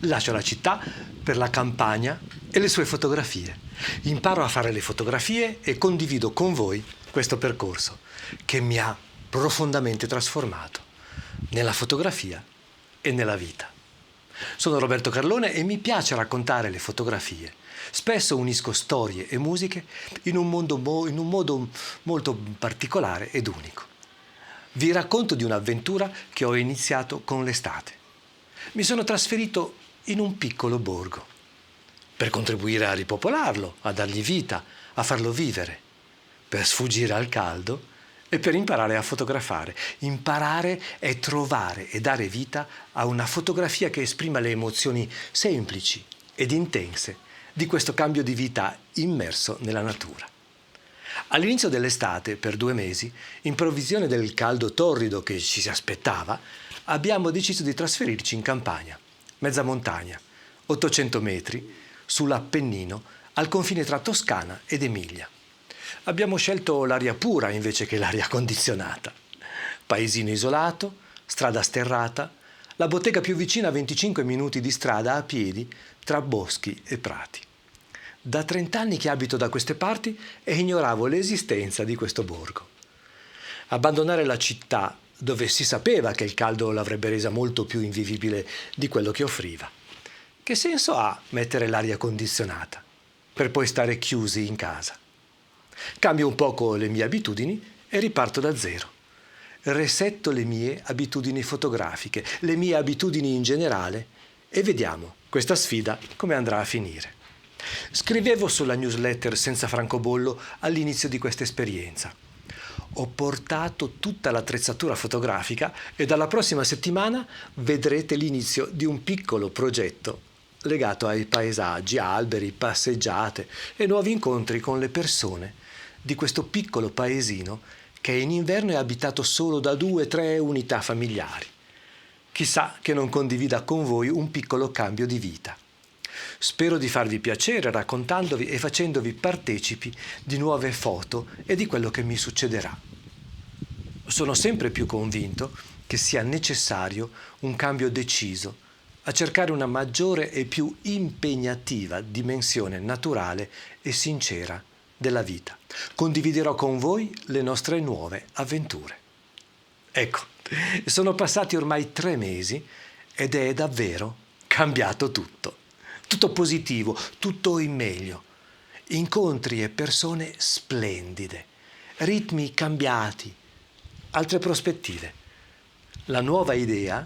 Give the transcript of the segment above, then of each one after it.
Lascio la città per la campagna e le sue fotografie. Imparo a fare le fotografie e condivido con voi questo percorso che mi ha profondamente trasformato nella fotografia e nella vita. Sono Roberto Carlone e mi piace raccontare le fotografie. Spesso unisco storie e musiche in un modo molto particolare ed unico. Vi racconto di un'avventura che ho iniziato con l'estate. Mi sono trasferito in un piccolo borgo per contribuire a ripopolarlo, a dargli vita, a farlo vivere, per sfuggire al caldo e per imparare a fotografare. Imparare è trovare e dare vita a una fotografia che esprima le emozioni semplici ed intense di questo cambio di vita immerso nella natura. All'inizio dell'estate, per 2 mesi, in provvisione del caldo torrido che ci si aspettava, abbiamo deciso di trasferirci in campagna, mezza montagna, 800 metri, sull'Appennino, al confine tra Toscana ed Emilia. Abbiamo scelto l'aria pura invece che l'aria condizionata. Paesino isolato, strada sterrata, la bottega più vicina a 25 minuti di strada a piedi tra boschi e prati. Da 30 anni che abito da queste parti e ignoravo l'esistenza di questo borgo. Abbandonare la città, dove si sapeva che il caldo l'avrebbe resa molto più invivibile di quello che offriva. Che senso ha mettere l'aria condizionata per poi stare chiusi in casa? Cambio un poco le mie abitudini e riparto da zero. Resetto le mie abitudini fotografiche, le mie abitudini in generale e vediamo questa sfida come andrà a finire. Scrivevo sulla newsletter Senza francobollo all'inizio di questa esperienza. Ho portato tutta l'attrezzatura fotografica e dalla prossima settimana vedrete l'inizio di un piccolo progetto legato ai paesaggi, alberi, passeggiate e nuovi incontri con le persone di questo piccolo paesino che in inverno è abitato solo da 2-3 unità familiari. Chissà che non condivida con voi un piccolo cambio di vita. Spero di farvi piacere raccontandovi e facendovi partecipi di nuove foto e di quello che mi succederà. Sono sempre più convinto che sia necessario un cambio deciso a cercare una maggiore e più impegnativa dimensione naturale e sincera della vita. Condividerò con voi le nostre nuove avventure. Ecco, sono passati ormai 3 mesi ed è davvero cambiato tutto. Tutto positivo, tutto in meglio. Incontri e persone splendide, ritmi cambiati, altre prospettive. La nuova idea,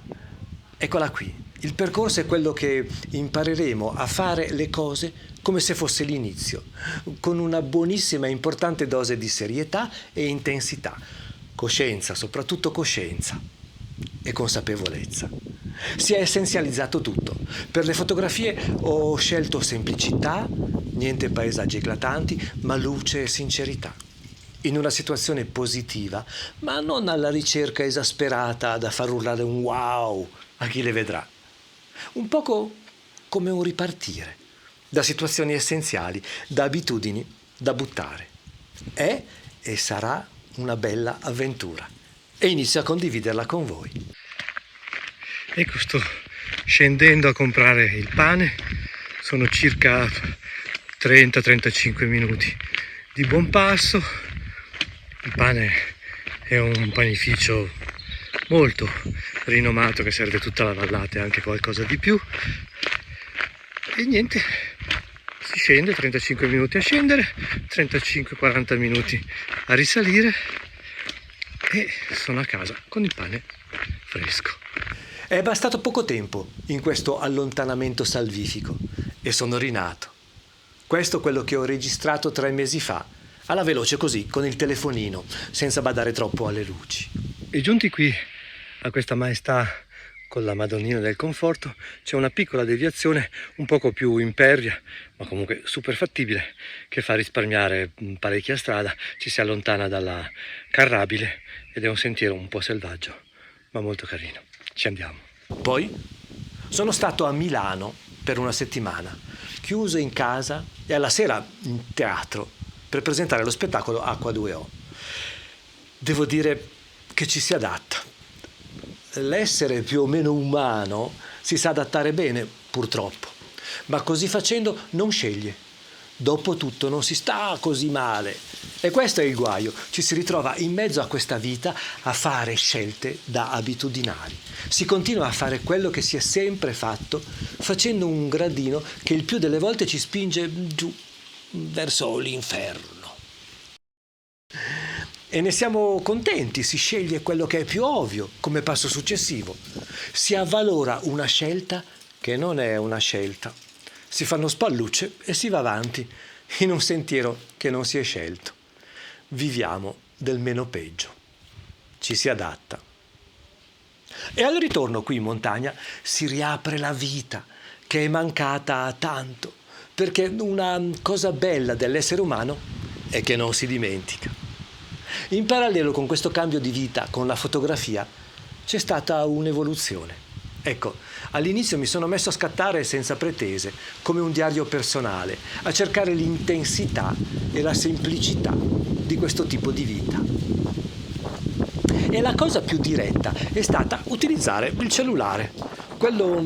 eccola qui. Il percorso è quello che impareremo a fare le cose come se fosse l'inizio, con una buonissima e importante dose di serietà e intensità. Coscienza, soprattutto coscienza e consapevolezza. Si è essenzializzato tutto. Per le fotografie ho scelto semplicità, niente paesaggi eclatanti, ma luce e sincerità. In una situazione positiva, ma non alla ricerca esasperata da far urlare un wow a chi le vedrà. Un poco come un ripartire, da situazioni essenziali, da abitudini da buttare. È e sarà una bella avventura e inizio a condividerla con voi. Ecco, sto scendendo a comprare il pane, sono circa 30-35 minuti di buon passo. Il pane è un panificio molto rinomato che serve tutta la vallata e anche qualcosa di più. E niente, si scende, 35 minuti a scendere, 35-40 minuti a risalire e sono a casa con il pane fresco. È bastato poco tempo in questo allontanamento salvifico e sono rinato. Questo è quello che ho registrato 3 mesi fa, alla veloce così, con il telefonino, senza badare troppo alle luci. E giunti qui a questa maestà con la Madonnina del Conforto, c'è una piccola deviazione un poco più impervia, ma comunque super fattibile, che fa risparmiare parecchia strada, ci si allontana dalla carrabile ed è un sentiero un po' selvaggio, ma molto carino. Ci andiamo. Poi sono stato a Milano per una settimana, chiuso in casa e alla sera in teatro per presentare lo spettacolo Acqua 2O. Devo dire che ci si adatta. L'essere più o meno umano si sa adattare bene, purtroppo. Ma così facendo non sceglie. Dopotutto non si sta così male. E questo è il guaio. Ci si ritrova in mezzo a questa vita a fare scelte da abitudinari. Si continua a fare quello che si è sempre fatto, facendo un gradino che il più delle volte ci spinge giù, verso l'inferno. E ne siamo contenti, si sceglie quello che è più ovvio come passo successivo. Si avvalora una scelta che non è una scelta. Si fanno spallucce e si va avanti in un sentiero che non si è scelto. Viviamo del meno peggio. Ci si adatta. E al ritorno qui in montagna si riapre la vita che è mancata a tanto, perché una cosa bella dell'essere umano è che non si dimentica. In parallelo con questo cambio di vita con la fotografia c'è stata un'evoluzione. Ecco, all'inizio mi sono messo a scattare senza pretese, come un diario personale, a cercare l'intensità e la semplicità di questo tipo di vita. E la cosa più diretta è stata utilizzare il cellulare, quello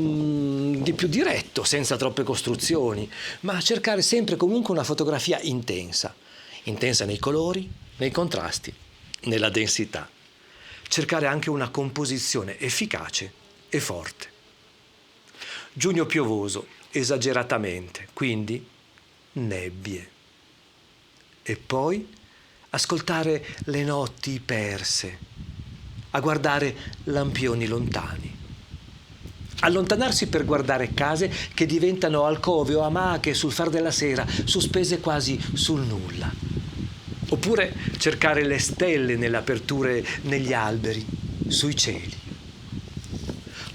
di più diretto, senza troppe costruzioni, ma cercare sempre comunque una fotografia intensa nei colori, nei contrasti, nella densità. Cercare anche una composizione efficace e forte. Giugno piovoso, esageratamente, quindi nebbie. E poi ascoltare le notti perse, a guardare lampioni lontani. Allontanarsi per guardare case che diventano alcove o amache sul far della sera, sospese quasi sul nulla. Oppure cercare le stelle nelle aperture negli alberi, sui cieli.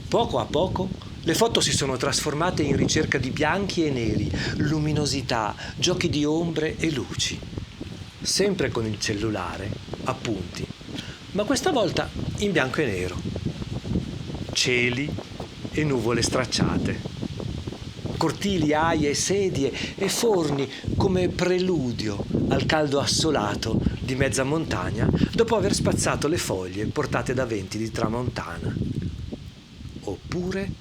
Poco a poco le foto si sono trasformate in ricerca di bianchi e neri, luminosità, giochi di ombre e luci. Sempre con il cellulare, appunti, ma questa volta in bianco e nero. Cieli e nuvole stracciate. Cortili, aie, sedie e forni come preludio al caldo assolato di mezza montagna dopo aver spazzato le foglie portate da venti di tramontana. Oppure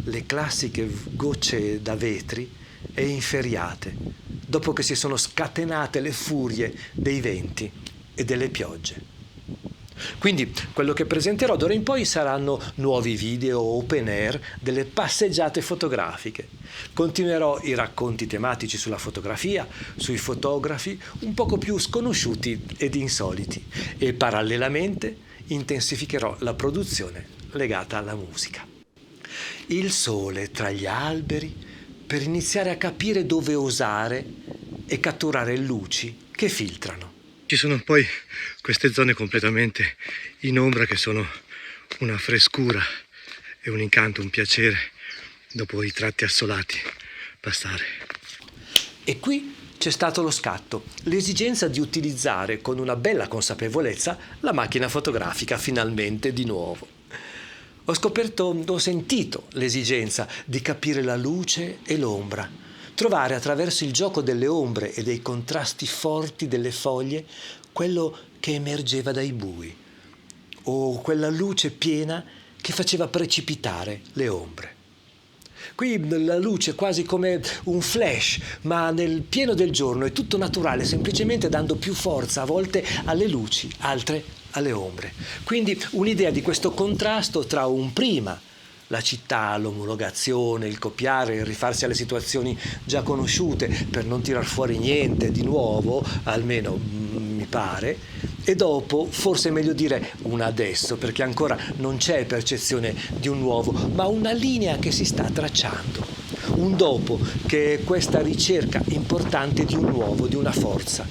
le classiche gocce da vetri e inferiate, dopo che si sono scatenate le furie dei venti e delle piogge. Quindi quello che presenterò d'ora in poi saranno nuovi video open air delle passeggiate fotografiche. Continuerò i racconti tematici sulla fotografia, sui fotografi un poco più sconosciuti ed insoliti e parallelamente intensificherò la produzione legata alla musica. Il sole tra gli alberi per iniziare a capire dove osare e catturare luci che filtrano. Ci sono poi queste zone completamente in ombra che sono una frescura e un incanto, un piacere dopo i tratti assolati passare. E qui c'è stato lo scatto, l'esigenza di utilizzare con una bella consapevolezza la macchina fotografica finalmente di nuovo. Ho sentito l'esigenza di capire la luce e l'ombra, trovare attraverso il gioco delle ombre e dei contrasti forti delle foglie quello che emergeva dai bui, o quella luce piena che faceva precipitare le ombre. Qui la luce è quasi come un flash, ma nel pieno del giorno è tutto naturale, semplicemente dando più forza a volte alle luci, altre alle ombre. Quindi un'idea di questo contrasto tra un prima, la città, l'omologazione, il copiare, il rifarsi alle situazioni già conosciute per non tirar fuori niente di nuovo, almeno mi pare, e dopo, forse è meglio dire un adesso, perché ancora non c'è percezione di un nuovo, ma una linea che si sta tracciando. Un dopo, che è questa ricerca importante di un nuovo, di una forza.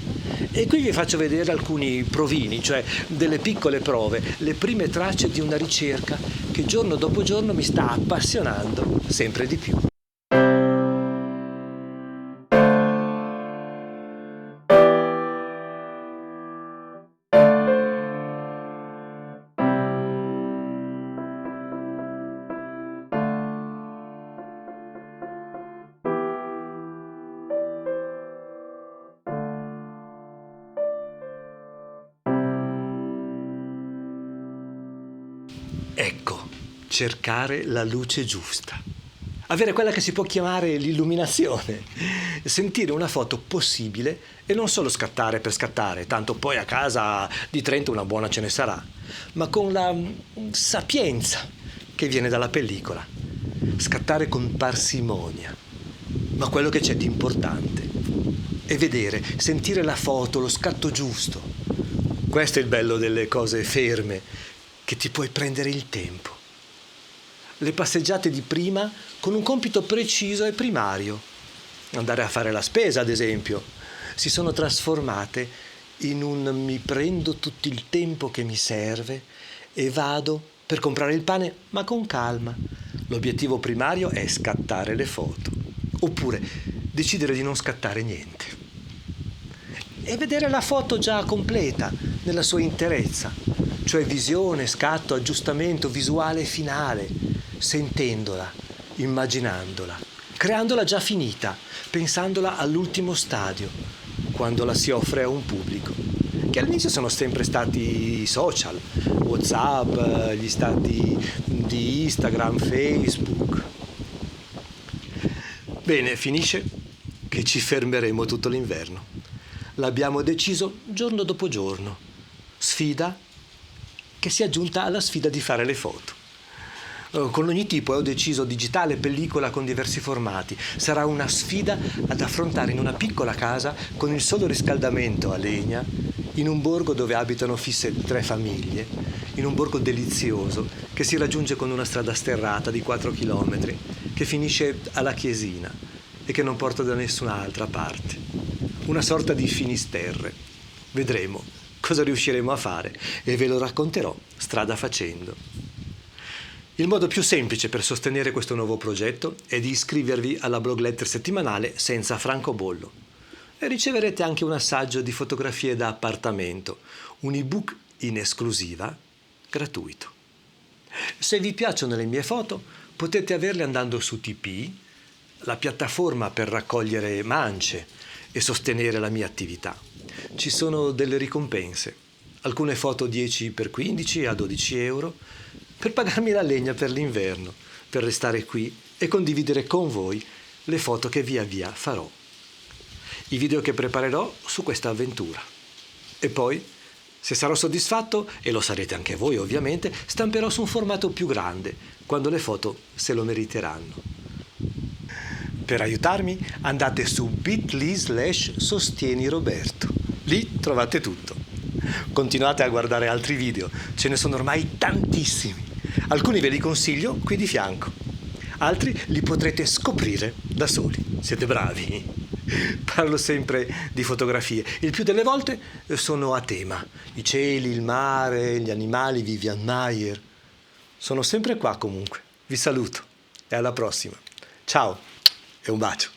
E qui vi faccio vedere alcuni provini, cioè delle piccole prove, le prime tracce di una ricerca che giorno dopo giorno mi sta appassionando sempre di più. Ecco, cercare la luce giusta. avere quella che si può chiamare l'illuminazione, sentire una foto possibile e non solo scattare per scattare, tanto poi a casa di Trento una buona ce ne sarà, ma con la sapienza che viene dalla pellicola, scattare con parsimonia, ma quello che c'è di importante è vedere, sentire la foto, lo scatto giusto. Questo è il bello delle cose ferme, che ti puoi prendere il tempo. Le passeggiate di prima con un compito preciso e primario. Andare a fare la spesa, ad esempio, si sono trasformate in un mi prendo tutto il tempo che mi serve e vado per comprare il pane, ma con calma. L'obiettivo primario è scattare le foto, oppure decidere di non scattare niente. E vedere la foto già completa, nella sua interezza, cioè visione, scatto, aggiustamento visuale finale, sentendola, immaginandola, creandola già finita, pensandola all'ultimo stadio, quando la si offre a un pubblico, che all'inizio sono sempre stati i social, WhatsApp, gli stati di Instagram, Facebook. Bene, finisce che ci fermeremo tutto l'inverno. L'abbiamo deciso giorno dopo giorno. Sfida che si è aggiunta alla sfida di fare le foto. Con ogni tipo ho deciso digitale, pellicola con diversi formati. Sarà una sfida ad affrontare in una piccola casa con il solo riscaldamento a legna, in un borgo dove abitano fisse 3 famiglie, in un borgo delizioso che si raggiunge con una strada sterrata di 4 chilometri che finisce alla Chiesina e che non porta da nessun'altra parte. Una sorta di Finisterre. Vedremo cosa riusciremo a fare e ve lo racconterò strada facendo. Il modo più semplice per sostenere questo nuovo progetto è di iscrivervi alla blog letter settimanale senza francobollo e riceverete anche un assaggio di fotografie da appartamento, un ebook in esclusiva gratuito. Se vi piacciono le mie foto potete averle andando su Tipeee, la piattaforma per raccogliere mance e sostenere la mia attività. Ci sono delle ricompense, alcune foto 10x15 a 12 euro, per pagarmi la legna per l'inverno, per restare qui e condividere con voi le foto che via via farò. I video che preparerò su questa avventura. E poi, se sarò soddisfatto, e lo sarete anche voi ovviamente, stamperò su un formato più grande, quando le foto se lo meriteranno. Per aiutarmi andate su bit.ly/sostieniroberto. Lì trovate tutto. Continuate a guardare altri video, ce ne sono ormai tantissimi. Alcuni ve li consiglio qui di fianco, altri li potrete scoprire da soli. Siete bravi? Parlo sempre di fotografie. Il più delle volte sono a tema. I cieli, il mare, gli animali, Vivian Maier. Sono sempre qua comunque. Vi saluto e alla prossima. Ciao e un bacio.